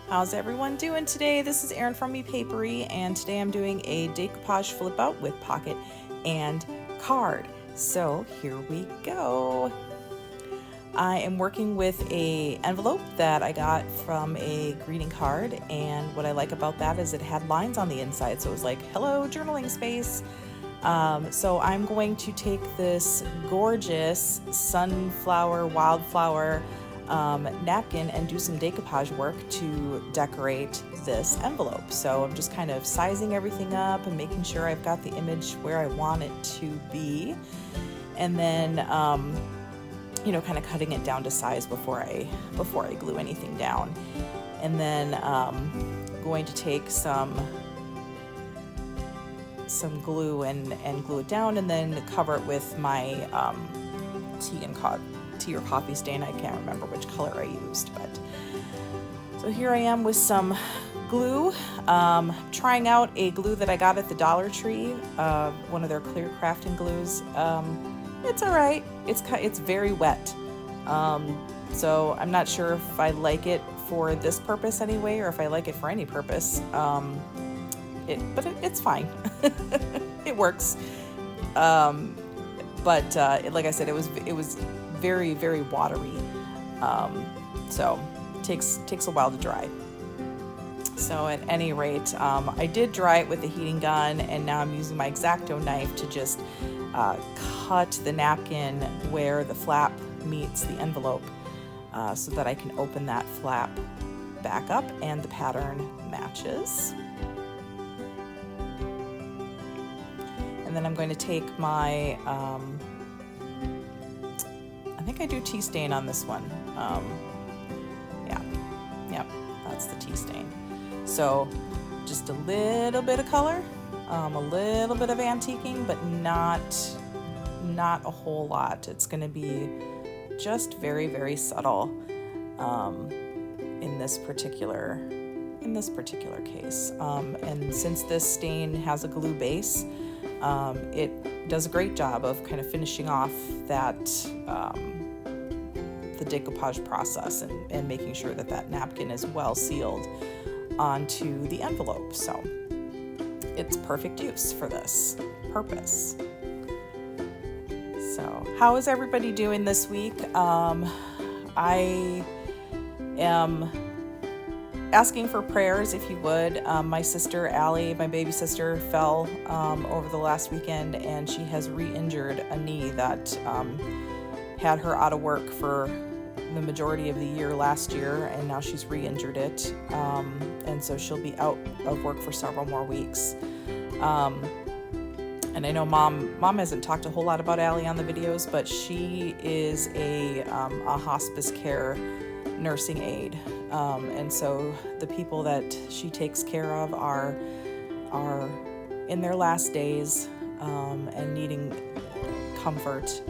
How's everyone doing today? This is Erin from Me Papery, and today I'm doing a decoupage flip out with pocket and card. So here we go. I am working with a envelope that I got from a greeting card, and what I like about that is it had lines on the inside, so it was like, hello journaling space. So I'm going to take this gorgeous sunflower, wildflower napkin and do some decoupage work to decorate this envelope. So I'm just kind of sizing everything up and making sure I've got the image where I want it to be, and then kind of cutting it down to size before I glue anything down. And then going to take some glue and glue it down, and then cover it with my tea or coffee stain. I can't remember which color I used, but so here I am with some glue, trying out a glue that I got at the Dollar Tree, one of their clear crafting glues. It's all right. It's very wet, so I'm not sure if I like it for this purpose anyway, or if I like it for any purpose. But it's fine. It works. But like I said, it was very, very watery. So it takes a while to dry. So at any rate, I did dry it with a heating gun, and now I'm using my X-Acto knife to just cut the napkin where the flap meets the envelope, so that I can open that flap back up and the pattern matches. And then I'm going to take my, I think I do tea stain on this one. Yep, that's the tea stain. So just a little bit of color, a little bit of antiquing, but not a whole lot. It's going to be just very, very subtle in this particular case. And since this stain has a glue base, it does a great job of kind of finishing off that the decoupage process and making sure that napkin is well sealed onto the envelope. So it's perfect use for this purpose. So how is everybody doing this week? I am asking for prayers, if you would. My sister Allie, my baby sister, fell over the last weekend, and she has re-injured a knee that had her out of work for the majority of the year last year, and now she's re-injured it, and so she'll be out of work for several more weeks. And I know mom hasn't talked a whole lot about Allie on the videos, but she is a hospice care nursing aide, and so the people that she takes care of are in their last days, and needing comfort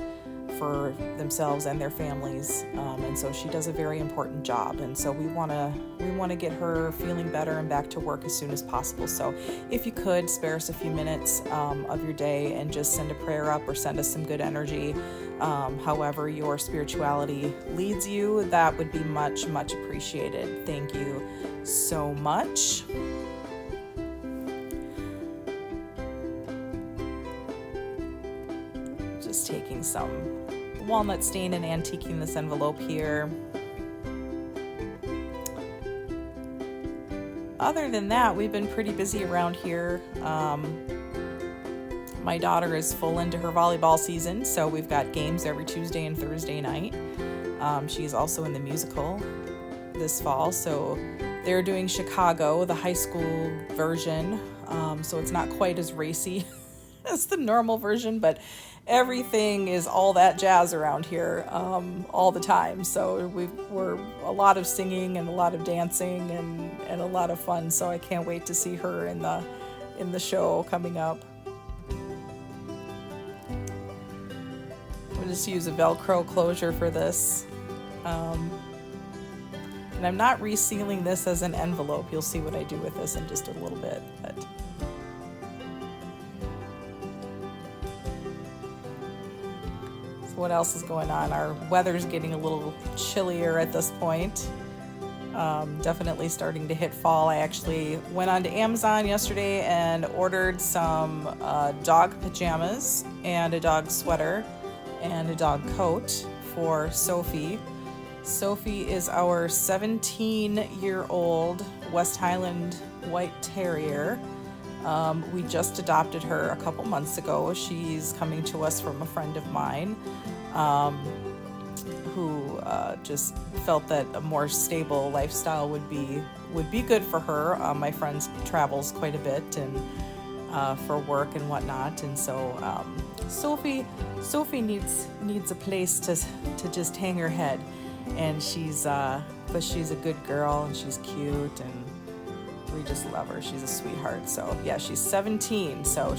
for themselves and their families, and so she does a very important job, and so we want to get her feeling better and back to work as soon as possible. So if you could spare us a few minutes of your day and just send a prayer up or send us some good energy, however your spirituality leads you, that would be much, much appreciated. Thank you so much. Just taking some walnut stain and antiquing this envelope here. Other than that, we've been pretty busy around here. My daughter is full into her volleyball season, so we've got games every Tuesday and Thursday night. She's also in the musical this fall, so they're doing Chicago, the high school version, so it's not quite as racy as the normal version, but everything is all that jazz around here all the time. So we're a lot of singing and a lot of dancing and a lot of fun. So I can't wait to see her in the show coming up. I'm just use a Velcro closure for this. And I'm not resealing this as an envelope. You'll see what I do with this in just a little bit. But what else is going on? Our weather's getting a little chillier at this point. Definitely starting to hit fall. I actually went onto Amazon yesterday and ordered some dog pajamas and a dog sweater and a dog coat for Sophie. Sophie is our 17-year-old West Highland White Terrier. We just adopted her a couple months ago. She's coming to us from a friend of mine who just felt that a more stable lifestyle would be good for her. My friend travels quite a bit and for work and whatnot, and so Sophie needs a place to just hang her head, and but she's a good girl and she's cute and we just love her. She's a sweetheart. So yeah, she's 17, so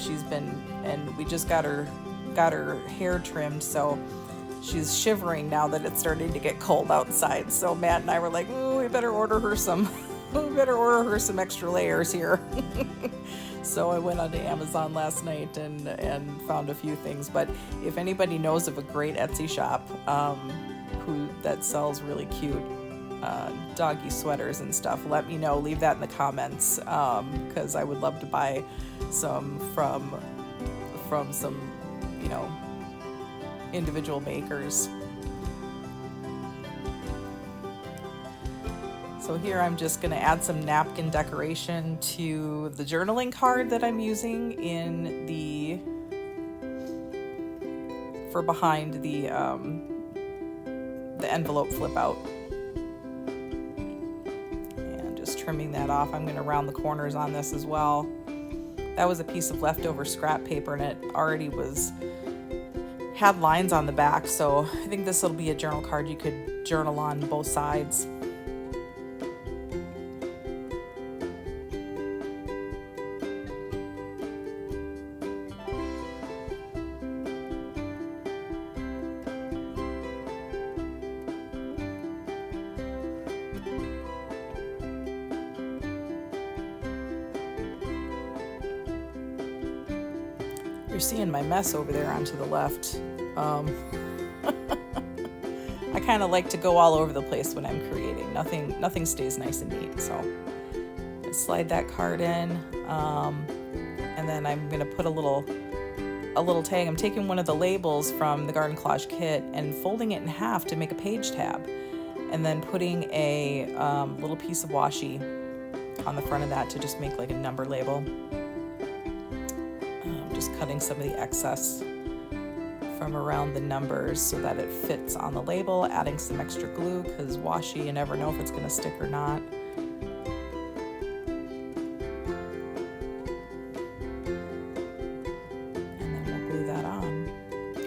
and we just got her hair trimmed, so she's shivering now that it's starting to get cold outside. So Matt and I were like, "Ooh, we better order her some extra layers here." So I went onto Amazon last night and found a few things. But if anybody knows of a great Etsy shop that sells really cute doggy sweaters and stuff, let me know. Leave that in the comments, because I would love to buy some from some, individual makers. So here I'm just going to add some napkin decoration to the journaling card that I'm using for behind the envelope flip out. And just trimming that off. I'm going to round the corners on this as well. That was a piece of leftover scrap paper and it already had lines on the back, so I think this will be a journal card you could journal on both sides. You're seeing my mess over there onto the left. I kind of like to go all over the place when I'm creating. Nothing stays nice and neat. So slide that card in, and then I'm gonna put a little tag. I'm taking one of the labels from the Garden Collage kit and folding it in half to make a page tab, and then putting a little piece of washi on the front of that to just make like a number label. Just cutting some of the excess from around the numbers so that it fits on the label, adding some extra glue because washi, you never know if it's going to stick or not. And then we'll glue that on.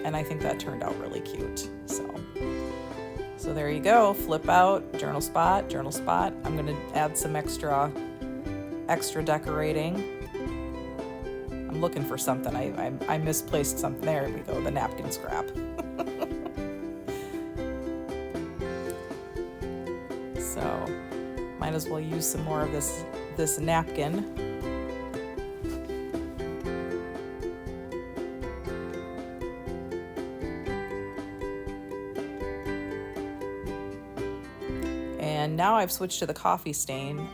And I think that turned out really cute. So there you go, flip out, journal spot. I'm going to add some extra decorating. I'm looking for something. I misplaced something. There we go, the napkin scrap. So might as well use some more of this napkin. And now I've switched to the coffee stain,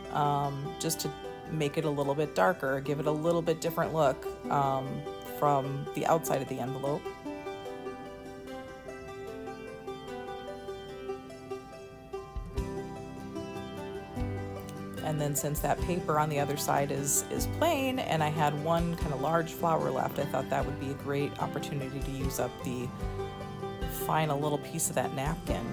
just to make it a little bit darker, give it a little bit different look from the outside of the envelope. And then since that paper on the other side is plain and I had one kind of large flower left, I thought that would be a great opportunity to use up the final little piece of that napkin.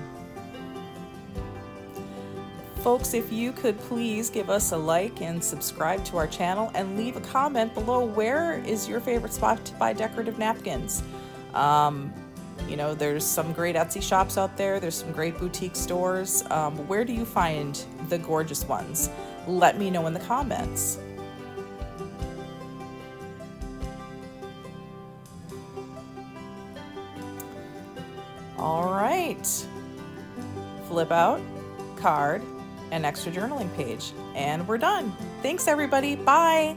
Folks, if you could please give us a like and subscribe to our channel and leave a comment below, where is your favorite spot to buy decorative napkins? There's some great Etsy shops out there. There's some great boutique stores. Where do you find the gorgeous ones? Let me know in the comments. All right. Flip out, card, an extra journaling page, and we're done. Thanks everybody. Bye.